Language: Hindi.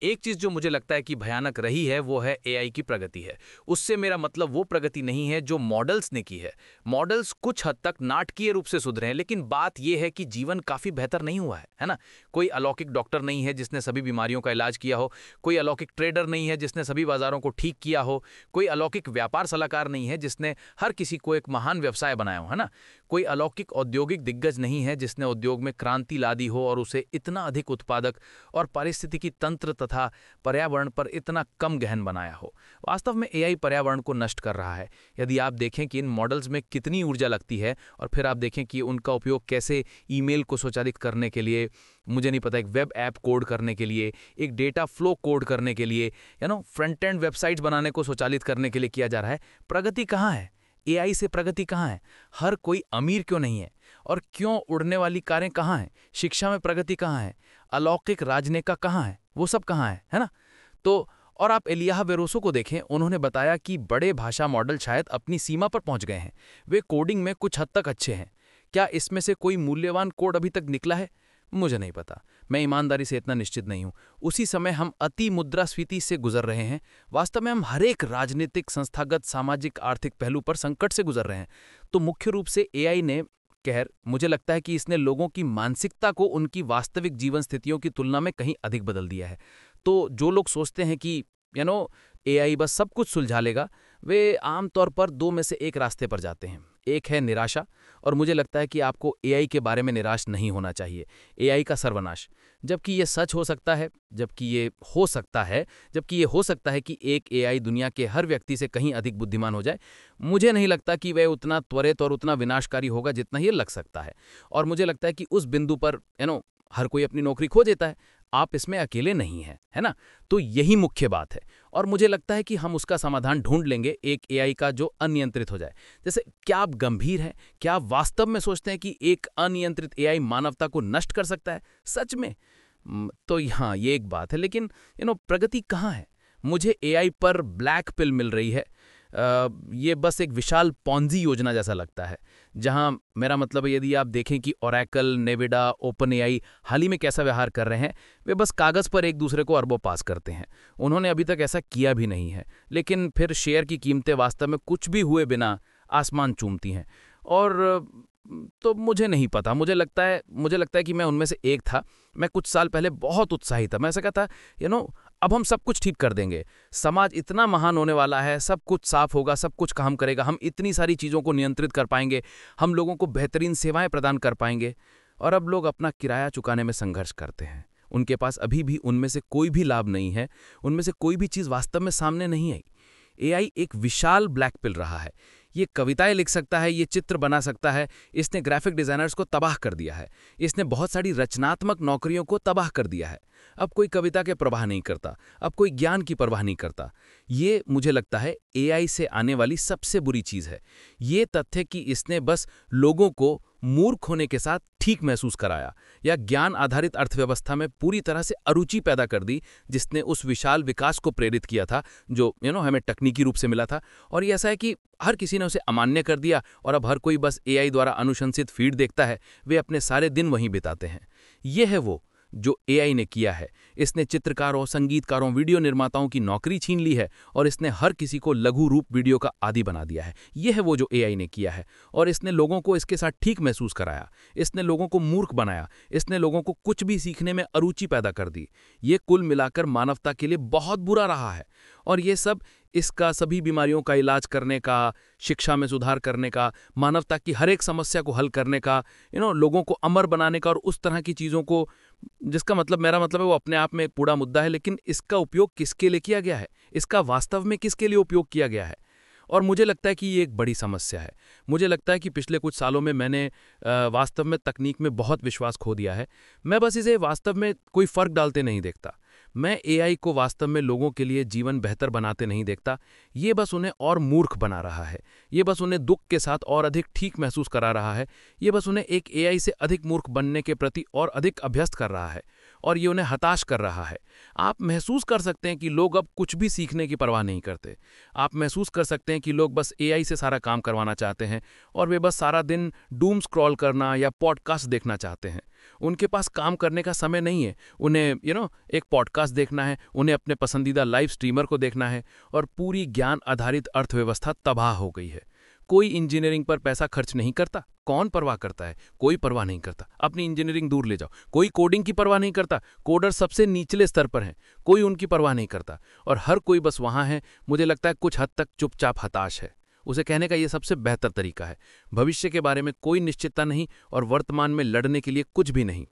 एक चीज़ जो मुझे लगता है कि भयानक रही है वो है एआई की प्रगति है। उससे मेरा मतलब वो प्रगति नहीं है जो मॉडल्स ने की है। मॉडल्स कुछ हद तक नाटकीय रूप से सुधरे हैं, लेकिन बात ये है कि जीवन काफ़ी बेहतर नहीं हुआ है ना? कोई अलौकिक डॉक्टर नहीं है जिसने सभी बीमारियों का इलाज किया हो, कोई अलौकिक ट्रेडर नहीं है जिसने सभी बाज़ारों को ठीक किया हो, कोई अलौकिक व्यापार सलाहकार नहीं है जिसने हर किसी को एक महान व्यवसाय बनाया हो, है ना? कोई अलौकिक औद्योगिक दिग्गज नहीं है जिसने उद्योग में क्रांति ला दी हो और उसे इतना अधिक उत्पादक और पारिस्थितिकी तंत्र तथा पर्यावरण पर इतना कम गहन बनाया हो। वास्तव में एआई पर्यावरण को नष्ट कर रहा है। यदि आप देखें कि इन मॉडल्स में कितनी ऊर्जा लगती है और फिर आप देखें कि उनका उपयोग कैसे ईमेल को स्वचालित करने के लिए, मुझे नहीं पता, एक वेब ऐप कोड करने के लिए, एक डेटा फ्लो कोड करने के लिए, फ्रंट एंड वेबसाइट्स बनाने को स्वचालित करने के लिए किया जा रहा है। प्रगति कहाँ है? एआई से प्रगति कहाँ है? हर कोई अमीर क्यों नहीं है? और क्यों उड़ने वाली कारें कहाँ हैं? शिक्षा में प्रगति कहाँ है? अलौकिक राजनेता कहाँ है? वो सब कहाँ है ना? तो और आप एलियाह वेरोसो को देखें, उन्होंने बताया कि बड़े भाषा मॉडल शायद अपनी सीमा पर पहुंच गए हैं। वे कोडिंग में कुछ हद तक अच्छे हैं। क्या इसमें से कोई मूल्यवान कोड अभी तक निकला है? मुझे नहीं पता। मैं ईमानदारी से इतना निश्चित नहीं हूं। उसी समय हम अति मुद्रास्फीति से गुजर रहे हैं। वास्तव में हम हर एक राजनीतिक, संस्थागत, सामाजिक, आर्थिक पहलू पर संकट से गुजर रहे हैं। तो मुख्य रूप से एआई ने, खैर मुझे लगता है कि इसने लोगों की मानसिकता को उनकी वास्तविक जीवन स्थितियों की तुलना में कहीं अधिक बदल दिया है। तो जो लोग सोचते हैं कि एआई बस सब कुछ सुलझा लेगा, वे आमतौर पर दो में से एक रास्ते पर जाते हैं। एक है निराशा, और मुझे लगता है कि आपको एआई के बारे में निराश नहीं होना चाहिए। एआई का सर्वनाश, जबकि ये सच हो सकता है, जबकि ये हो सकता है कि एक एआई दुनिया के हर व्यक्ति से कहीं अधिक बुद्धिमान हो जाए, मुझे नहीं लगता कि वह उतना त्वरित और उतना विनाशकारी होगा जितना ये लग सकता है। और मुझे लगता है कि उस बिंदु पर हर कोई अपनी नौकरी खो देता है। आप इसमें अकेले नहीं हैं, है ना? तो यही मुख्य बात है, और मुझे लगता है कि हम उसका समाधान ढूंढ लेंगे, एक एआई का जो अनियंत्रित हो जाए। जैसे, क्या आप गंभीर हैं? क्या आप वास्तव में सोचते हैं कि एक अनियंत्रित एआई मानवता को नष्ट कर सकता है सच में? तो हाँ, ये एक बात है, लेकिन प्रगति कहाँ है? मुझे एआई पर ब्लैक पिल मिल रही है। ये बस एक विशाल पॉन्जी योजना जैसा लगता है, जहां मेरा मतलब है, यदि आप देखें कि ओरेकल, नेविडा, ओपन एआई हाल ही में कैसा व्यवहार कर रहे हैं, वे बस कागज़ पर एक दूसरे को अरबों पास करते हैं। उन्होंने अभी तक ऐसा किया भी नहीं है, लेकिन फिर शेयर की कीमतें वास्तव में कुछ भी हुए बिना आसमान चूमती हैं। और तो मुझे नहीं पता, मुझे लगता है कि मैं उनमें से एक था। मैं कुछ साल पहले बहुत उत्साही था। मैं ऐसा कहता, अब हम सब कुछ ठीक कर देंगे, समाज इतना महान होने वाला है, सब कुछ साफ होगा, सब कुछ काम करेगा, हम इतनी सारी चीज़ों को नियंत्रित कर पाएंगे, हम लोगों को बेहतरीन सेवाएं प्रदान कर पाएंगे। और अब लोग अपना किराया चुकाने में संघर्ष करते हैं। उनके पास अभी भी उनमें से कोई भी लाभ नहीं है, उनमें से कोई भी चीज़ वास्तव में सामने नहीं आई। एआई एक विशाल ब्लैक पिल रहा है। ये कविताएं लिख सकता है, ये चित्र बना सकता है, इसने ग्राफिक डिजाइनर्स को तबाह कर दिया है, इसने बहुत सारी रचनात्मक नौकरियों को तबाह कर दिया है। अब कोई कविता के परवाह नहीं करता, अब कोई ज्ञान की परवाह नहीं करता। ये मुझे लगता है एआई से आने वाली सबसे बुरी चीज़ है। ये तथ्य कि इसने बस लोगों को मूर्ख होने के साथ ठीक महसूस कराया, या ज्ञान आधारित अर्थव्यवस्था में पूरी तरह से अरुचि पैदा कर दी, जिसने उस विशाल विकास को प्रेरित किया था जो हमें तकनीकी रूप से मिला था। और ये ऐसा है कि हर किसी ने उसे अमान्य कर दिया, और अब हर कोई बस एआई द्वारा अनुशंसित फीड देखता है। वे अपने सारे दिन वहीं बिताते हैं। ये है वो जो एआई ने किया है। इसने चित्रकारों, संगीतकारों, वीडियो निर्माताओं की नौकरी छीन ली है, और इसने हर किसी को लघु रूप वीडियो का आदी बना दिया है। यह है वो जो एआई ने किया है। और इसने लोगों को इसके साथ ठीक महसूस कराया, इसने लोगों को मूर्ख बनाया, इसने लोगों को कुछ भी सीखने में अरुचि पैदा कर दी। ये कुल मिलाकर मानवता के लिए बहुत बुरा रहा है। और ये सब इसका सभी बीमारियों का इलाज करने का, शिक्षा में सुधार करने का, मानवता की हर एक समस्या को हल करने का, लोगों को अमर बनाने का, और उस तरह की चीज़ों को, जिसका मतलब, मेरा मतलब है, वो अपने आप में एक पूरा मुद्दा है। लेकिन इसका उपयोग किसके लिए किया गया है? इसका वास्तव में किसके लिए उपयोग किया गया है? और मुझे लगता है कि ये एक बड़ी समस्या है। मुझे लगता है कि पिछले कुछ सालों में मैंने वास्तव में तकनीक में बहुत विश्वास खो दिया है। मैं बस इसे वास्तव में कोई फ़र्क डालते नहीं देखता। मैं एआई को वास्तव में लोगों के लिए जीवन बेहतर बनाते नहीं देखता। ये बस उन्हें और मूर्ख बना रहा है। ये बस उन्हें दुख के साथ और अधिक ठीक महसूस करा रहा है। ये बस उन्हें एक एआई से अधिक मूर्ख बनने के प्रति और अधिक अभ्यस्त कर रहा है। और ये उन्हें हताश कर रहा है। आप महसूस कर सकते हैं कि लोग अब कुछ भी सीखने की परवाह नहीं करते। आप महसूस कर सकते हैं कि लोग बस एआई से सारा काम करवाना चाहते हैं और वे बस सारा दिन डूम स्क्रॉल करना या पॉडकास्ट देखना चाहते हैं। उनके पास काम करने का समय नहीं है। उन्हें एक पॉडकास्ट देखना है, उन्हें अपने पसंदीदा लाइव स्ट्रीमर को देखना है और पूरी ज्ञान आधारित अर्थव्यवस्था तबाह हो गई है। कोई इंजीनियरिंग पर पैसा खर्च नहीं करता। कौन परवाह करता है? कोई परवाह नहीं करता। अपनी इंजीनियरिंग दूर ले जाओ। कोई कोडिंग की परवाह नहीं करता। कोडर सबसे निचले स्तर पर हैं। कोई उनकी परवाह नहीं करता और हर कोई बस वहाँ है। मुझे लगता है कुछ हद तक चुपचाप हताश है। उसे कहने का ये सबसे बेहतर तरीका है। भविष्य के बारे में कोई निश्चितता नहीं और वर्तमान में लड़ने के लिए कुछ भी नहीं।